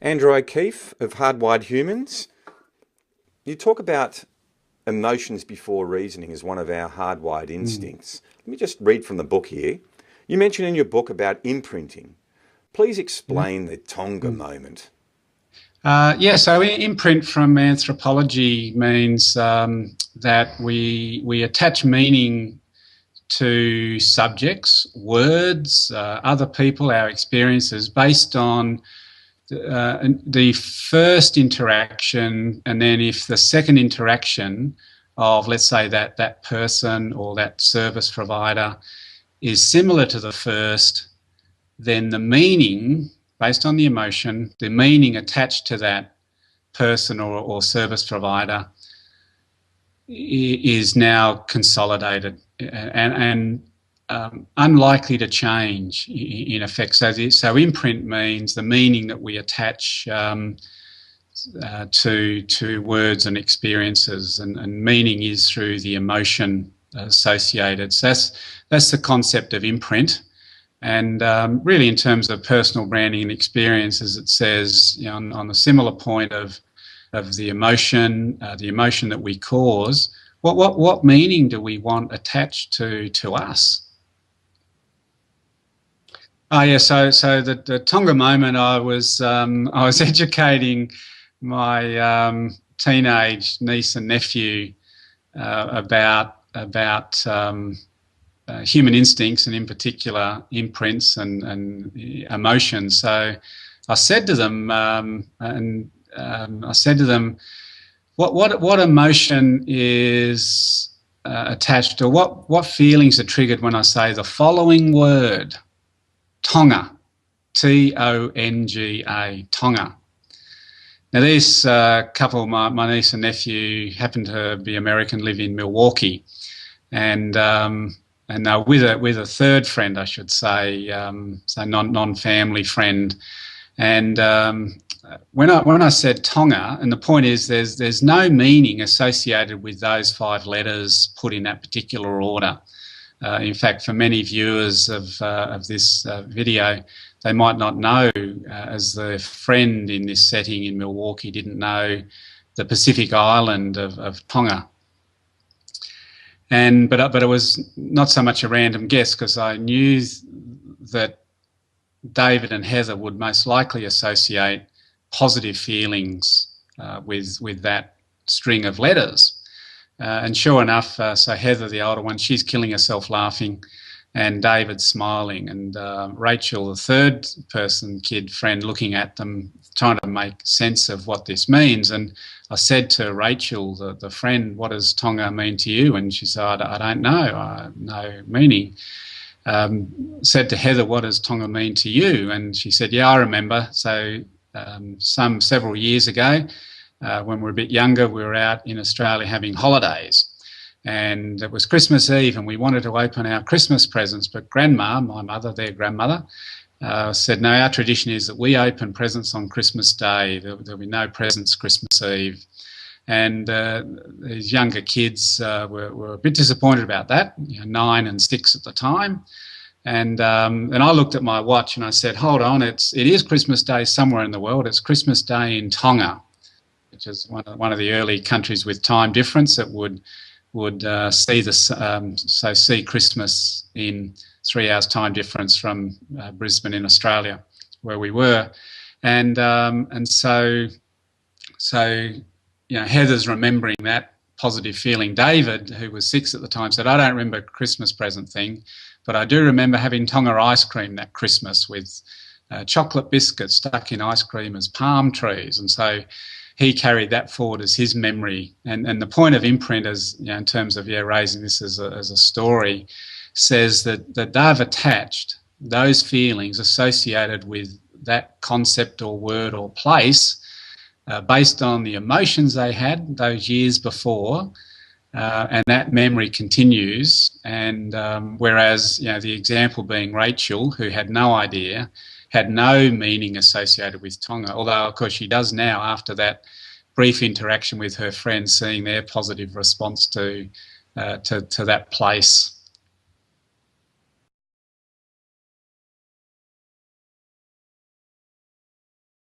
Andrew O'Keefe of Hardwired Humans. You talk about emotions before reasoning as one of our hardwired instincts. Let me just read from the book here. You mention in your book about imprinting. Please explain the Tonga moment. So imprint from anthropology means that we attach meaning to subjects, words, other people, our experiences, based on the first interaction, and then if the second interaction of, let's say, that person or that service provider is similar to the first, then the meaning, based on the emotion, the meaning attached to that person or service provider is now consolidated and unlikely to change in effect. So imprint means the meaning that we attach to words and experiences, and meaning is through the emotion associated. So that's the concept of imprint. And really, in terms of personal branding and experiences, it says, on the similar point of the emotion that we cause, what meaning do we want attached to us? Oh yeah, so the Tonga moment, I was educating my teenage niece and nephew about human instincts, and in particular imprints and emotions. So I said to them, what emotion is attached, or what feelings are triggered when I say the following word, Tonga, T-O-N-G-A, Tonga. Now, this couple, my niece and nephew, happen to be American, live in Milwaukee, and they're with a third friend, I should say, so non-family friend. And when I said Tonga, and the point is there's no meaning associated with those 5 letters put in that particular order. In fact, for many viewers of this video, they might not know, as the friend in this setting in Milwaukee didn't know the Pacific island of Tonga. But it was not so much a random guess, because I knew that David and Heather would most likely associate positive feelings with that string of letters. And sure enough, so Heather, the older one, she's killing herself laughing, and David's smiling, and Rachel, the third person friend, looking at them, trying to make sense of what this means. And I said to Rachel, the friend, what does Tonga mean to you? And she said, I don't know, no meaning. Said to Heather, what does Tonga mean to you? And she said, yeah, I remember. So several years ago, when we were a bit younger, we were out in Australia having holidays, and it was Christmas Eve, and we wanted to open our Christmas presents, but Grandma, my mother, their grandmother, said, no, our tradition is that we open presents on Christmas Day. There'll be no presents Christmas Eve. And these younger kids were a bit disappointed about that, 9 and 6 at the time. And I looked at my watch and I said, hold on, it is Christmas Day somewhere in the world. It's Christmas Day in Tonga, which is one of the early countries with time difference that would see Christmas in 3 hours time difference from Brisbane in Australia, where we were. And so Heather's remembering that positive feeling. David, who was 6 at the time, said, I don't remember a Christmas present thing, but I do remember having Tonga ice cream that Christmas with chocolate biscuits stuck in ice cream as palm trees. And so he carried that forward as his memory. And the point of imprint, as in terms of raising this as a story, says that they've attached those feelings associated with that concept or word or place based on the emotions they had those years before, and that memory continues. And whereas the example being Rachel, who had no idea, had no meaning associated with Tonga, although of course she does now after that brief interaction with her friends, seeing their positive response to that place.